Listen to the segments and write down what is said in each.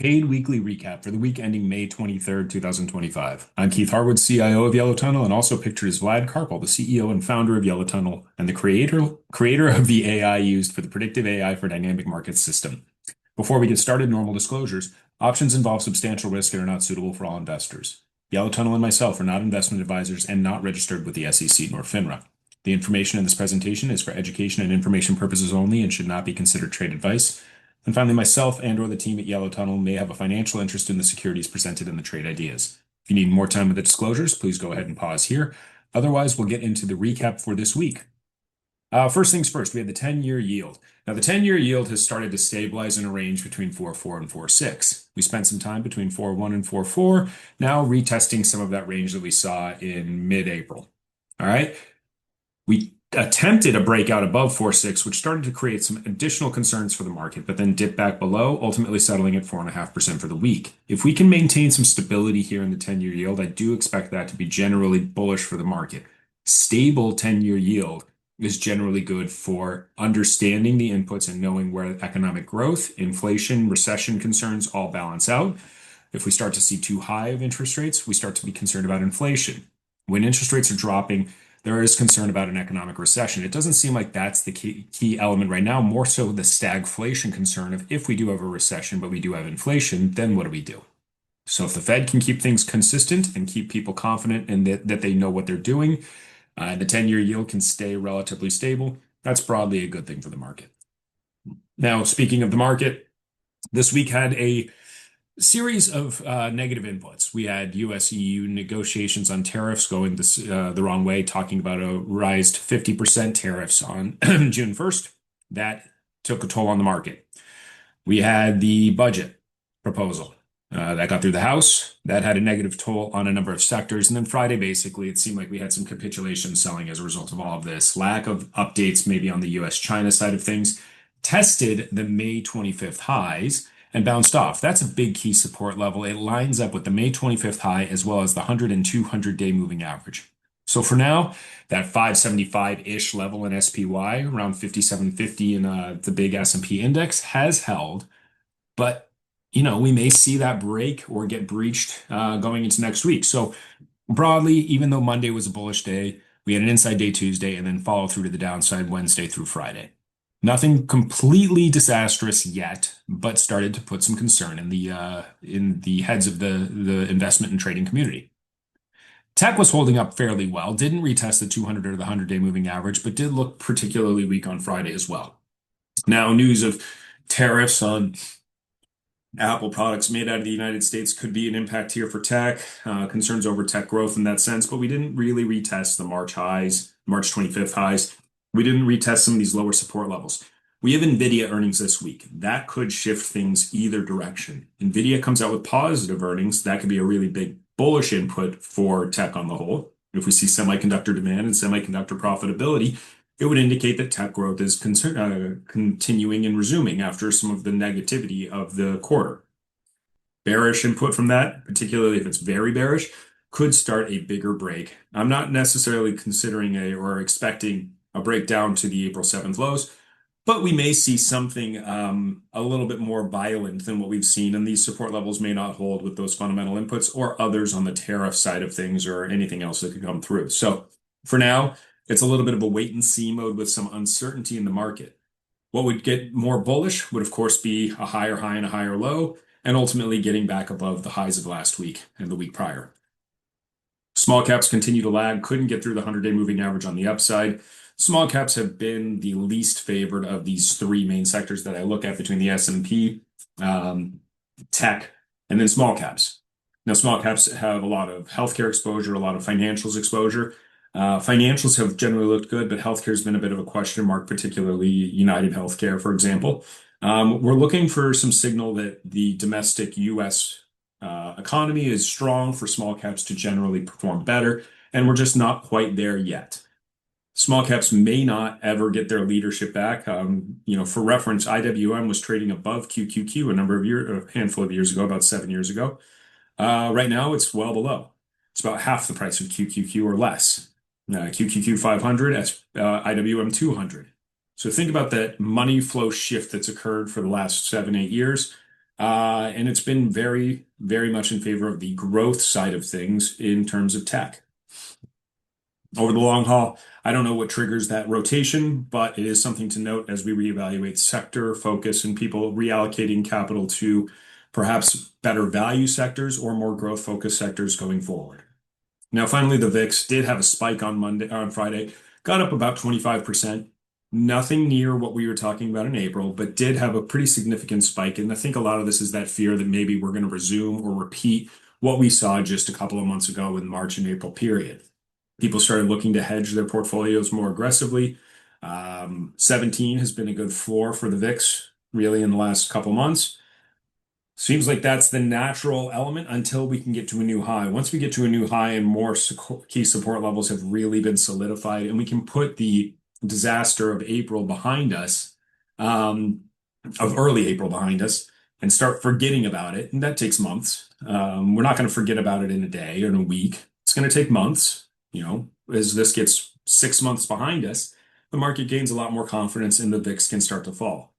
Paid weekly recap for the week ending May 23rd, 2025. I'm Keith Harwood, CIO of Yellow Tunnel, and also pictured as Vlad Karpel, the CEO and founder of Yellow Tunnel and the creator of the AI used for the predictive AI for dynamic markets system. Before we get started, normal disclosures. Options involve substantial risk and are not suitable for all investors. Yellow Tunnel and myself are not investment advisors and not registered with the SEC nor FINRA. The information in this presentation is for education and information purposes only and should not be considered trade advice. And finally, myself and/or the team at Yellow Tunnel may have a financial interest in the securities presented in the trade ideas. If you need more time with the disclosures, please go ahead and pause here. Otherwise, we'll get into the recap for this week. First things first, we have the 10-year yield. Now, the 10-year yield has started to stabilize in a range between 4.4 and 4.6. We spent some time between 4.1 and 4.4, now retesting some of that range that we saw in mid-April. All right. We attempted a breakout above 4.6, which started to create some additional concerns for the market, but then dipped back below, ultimately settling at 4.5% for the week. If we can maintain some stability here in the 10-year yield, I do expect that to be generally bullish for the market. Stable 10-year yield is generally good for understanding the inputs and knowing where economic growth, inflation, recession concerns all balance out. If we start to see too high of interest rates, we start to be concerned about inflation. When interest rates are dropping, there is concern about an economic recession. It doesn't seem like that's the key element right now, more so the stagflation concern of if we do have a recession, but we do have inflation, then what do we do? So if the Fed can keep things consistent and keep people confident and that they know what they're doing, the 10-year yield can stay relatively stable, that's broadly a good thing for the market. Now, speaking of the market, this week had a series of negative inputs. We had US-EU negotiations on tariffs going the wrong way, talking about a raised 50% tariffs on June 1st. That took a toll on the market. We had the budget proposal that got through the House. That had a negative toll on a number of sectors. And then Friday, basically, it seemed like we had some capitulation selling as a result of all of this. Lack of updates maybe on the US-China side of things tested the May 25th highs and bounced off. That's a big key support level. It lines up with the May 25th high as well as the 100 and 200-day moving average. So for now, that 575-ish level in SPY, around 5750 in the big S&P index, has held. But, we may see that break or get breached going into next week. So broadly, even though Monday was a bullish day, we had an inside day Tuesday and then follow through to the downside Wednesday through Friday. Nothing completely disastrous yet, but started to put some concern in the heads of the investment and trading community. Tech was holding up fairly well, didn't retest the 200 or the 100-day moving average, but did look particularly weak on Friday as well. Now, news of tariffs on Apple products made out of the United States could be an impact here for tech, concerns over tech growth in that sense, but we didn't really retest the March 25th highs. We didn't retest some of these lower support levels. We have NVIDIA earnings this week. That could shift things either direction. NVIDIA comes out with positive earnings. That could be a really big bullish input for tech on the whole. If we see semiconductor demand and semiconductor profitability, it would indicate that tech growth is continuing and resuming after some of the negativity of the quarter. Bearish input from that, particularly if it's very bearish, could start a bigger break. I'm not necessarily considering or expecting a breakdown to the April 7th lows, but we may see something a little bit more violent than what we've seen, and these support levels may not hold with those fundamental inputs or others on the tariff side of things or anything else that could come through. So for now, it's a little bit of a wait and see mode with some uncertainty in the market. What would get more bullish would, of course, be a higher high and a higher low, and ultimately getting back above the highs of last week and the week prior. Small caps continue to lag, couldn't get through the 100-day moving average on the upside. Small caps have been the least favored of these three main sectors that I look at between the S&P, tech, and then small caps. Now, small caps have a lot of healthcare exposure, a lot of financials exposure. Financials have generally looked good, but healthcare has been a bit of a question mark, particularly United Healthcare, for example. We're looking for some signal that the domestic U.S. Economy is strong for small caps to generally perform better, and we're just not quite there yet. Small caps may not ever get their leadership back. For reference, IWM was trading above QQQ a handful of years ago, about 7 years ago. Right now, it's well below. It's about half the price of QQQ or less. QQQ 500, IWM 200. So think about that money flow shift that's occurred for the last 7, 8 years. And it's been very, very much in favor of the growth side of things in terms of tech. Over the long haul, I don't know what triggers that rotation, but it is something to note as we reevaluate sector focus and people reallocating capital to perhaps better value sectors or more growth focused sectors going forward. Now, finally, the VIX did have a spike on Friday, got up about 25%. Nothing near what we were talking about in April, but did have a pretty significant spike. And I think a lot of this is that fear that maybe we're going to resume or repeat what we saw just a couple of months ago in March and April period. People started looking to hedge their portfolios more aggressively. 17 has been a good floor for the VIX really in the last couple months. Seems like that's the natural element until we can get to a new high. Once we get to a new high and more key support levels have really been solidified, and we can put the disaster of April behind us, of early April behind us, and start forgetting about it. And that takes months. We're not going to forget about it in a day or in a week. It's going to take months. As this gets 6 months behind us, the market gains a lot more confidence and the VIX can start to fall.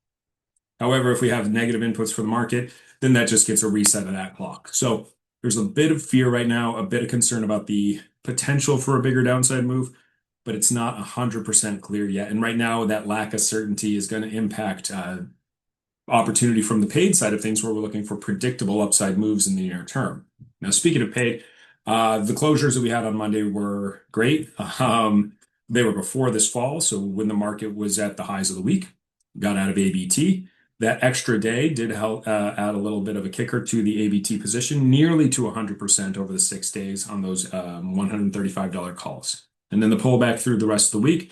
However, if we have negative inputs for the market, then that just gets a reset of that clock. So there's a bit of fear right now, a bit of concern about the potential for a bigger downside move, but it's not 100% clear yet. And right now, that lack of certainty is going to impact opportunity from the paid side of things, where we're looking for predictable upside moves in the near term. Now, speaking of paid, the closures that we had on Monday were great. They were before this fall, so when the market was at the highs of the week, got out of ABT. That extra day did help add a little bit of a kicker to the ABT position, nearly to 100% over the 6 days on those $135 calls. And then the pullback through the rest of the week,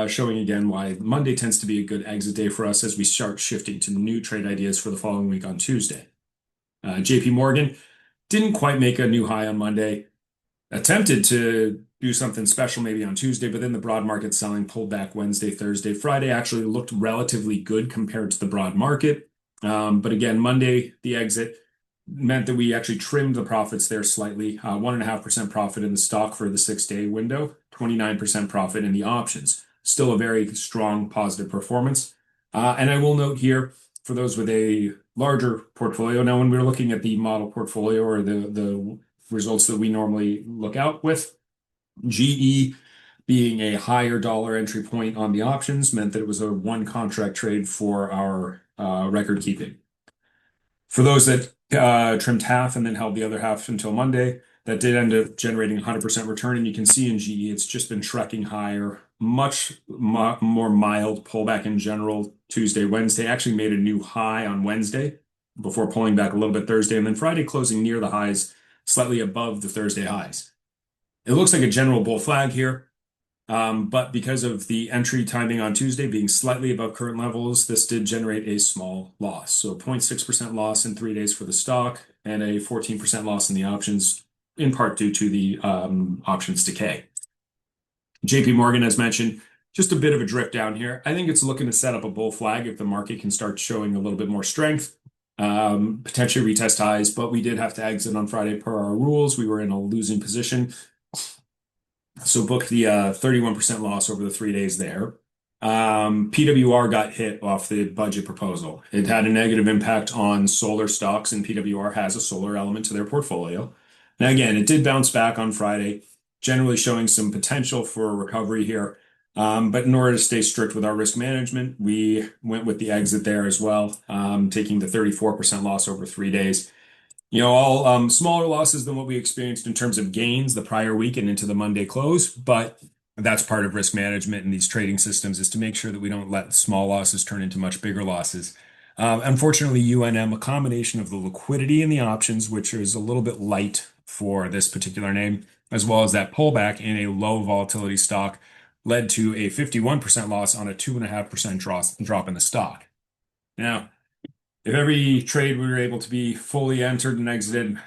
showing again why Monday tends to be a good exit day for us as we start shifting to new trade ideas for the following week on Tuesday. JP Morgan didn't quite make a new high on Monday, attempted to do something special maybe on Tuesday, but then the broad market selling pulled back Wednesday, Thursday. Friday actually looked relatively good compared to the broad market. But again, Monday, the exit meant that we actually trimmed the profits there slightly. 1.5% profit in the stock for the 6 day window, 29% profit in the options. Still a very strong positive performance. And I will note here, for those with a larger portfolio, now when we're looking at the model portfolio or the results that we normally look out with, GE being a higher dollar entry point on the options meant that it was a one contract trade for our record keeping. For those that trimmed half and then held the other half until Monday, that did end up generating 100% return. And you can see in GE, it's just been trekking higher, much more mild pullback in general. Tuesday, Wednesday actually made a new high on Wednesday before pulling back a little bit Thursday, and then Friday closing near the highs, slightly above the Thursday highs. It looks like a general bull flag here. But because of the entry timing on Tuesday being slightly above current levels, this did generate a small loss. So 0.6% loss in 3 days for the stock and a 14% loss in the options, in part due to the options decay. JP Morgan, as mentioned, just a bit of a drift down here. I think it's looking to set up a bull flag if the market can start showing a little bit more strength, potentially retest highs, but we did have to exit on Friday per our rules. We were in a losing position. So booked the 31% loss over the 3 days there. PWR got hit off the budget proposal. It had a negative impact on solar stocks, and PWR has a solar element to their portfolio. Now, again, it did bounce back on Friday, generally showing some potential for a recovery here. But in order to stay strict with our risk management, we went with the exit there as well, taking the 34% loss over 3 days. All smaller losses than what we experienced in terms of gains the prior week and into the Monday close, but that's part of risk management in these trading systems, is to make sure that we don't let small losses turn into much bigger losses. Unfortunately, UNM, a combination of the liquidity in the options, which is a little bit light for this particular name, as well as that pullback in a low volatility stock, led to a 51% loss on a 2.5% drop in the stock. Now, if every trade we were able to be fully entered and exited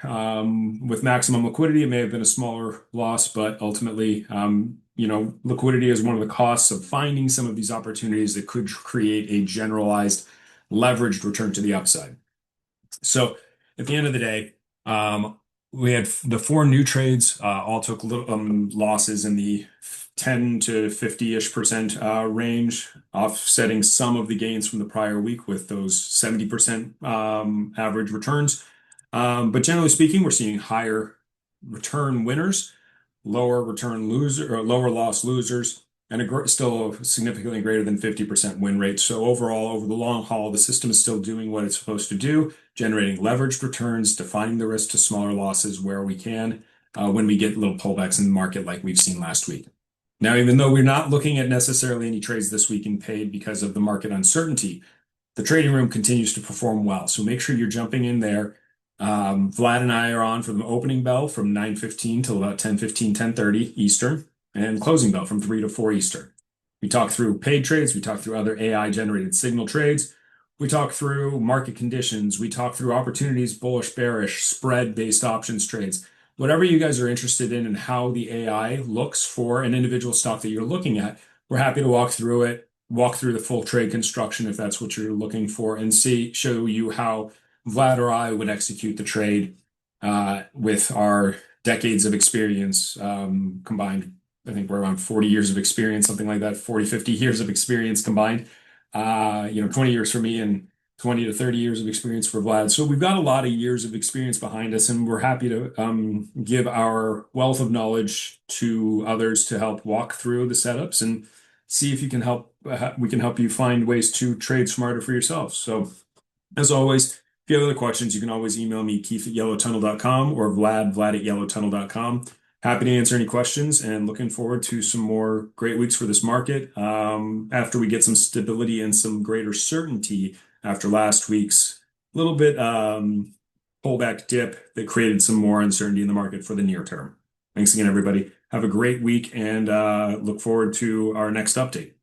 with maximum liquidity, it may have been a smaller loss, but ultimately, liquidity is one of the costs of finding some of these opportunities that could create a generalized leveraged return to the upside. So at the end of the day, We had the four new trades, all took little losses in the 10 to 50-ish% range, offsetting some of the gains from the prior week with those 70% average returns. But generally speaking, we're seeing higher return winners, lower return loser or lower loss losers, and still a significantly greater than 50% win rate. So overall, over the long haul, the system is still doing what it's supposed to do, generating leveraged returns, defining the risk to smaller losses where we can, when we get little pullbacks in the market like we've seen last week. Now, even though we're not looking at necessarily any trades this week in paid because of the market uncertainty, the trading room continues to perform well. So make sure you're jumping in there. Vlad and I are on from the opening bell from 9:15 till about 10:15, 10:30 Eastern, and closing bell from 3 to 4 Eastern. We talk through paid trades, we talk through other AI generated signal trades, we talk through market conditions, we talk through opportunities, bullish, bearish, spread based options trades. Whatever you guys are interested in and how the AI looks for an individual stock that you're looking at, we're happy to walk through it, walk through the full trade construction if that's what you're looking for, and show you how Vlad or I would execute the trade with our decades of experience combined. I think we're around 40 years of experience, something like that, 40, 50 years of experience combined. 20 years for me and 20 to 30 years of experience for Vlad. So we've got a lot of years of experience behind us, and we're happy to give our wealth of knowledge to others to help walk through the setups and see if you can help. We can help you find ways to trade smarter for yourself. So, as always, if you have other questions, you can always email me, keith@yellowtunnel.com, or vlad@yellowtunnel.com. Happy to answer any questions and looking forward to some more great weeks for this market after we get some stability and some greater certainty after last week's little bit pullback dip that created some more uncertainty in the market for the near term. Thanks again, everybody. Have a great week and look forward to our next update.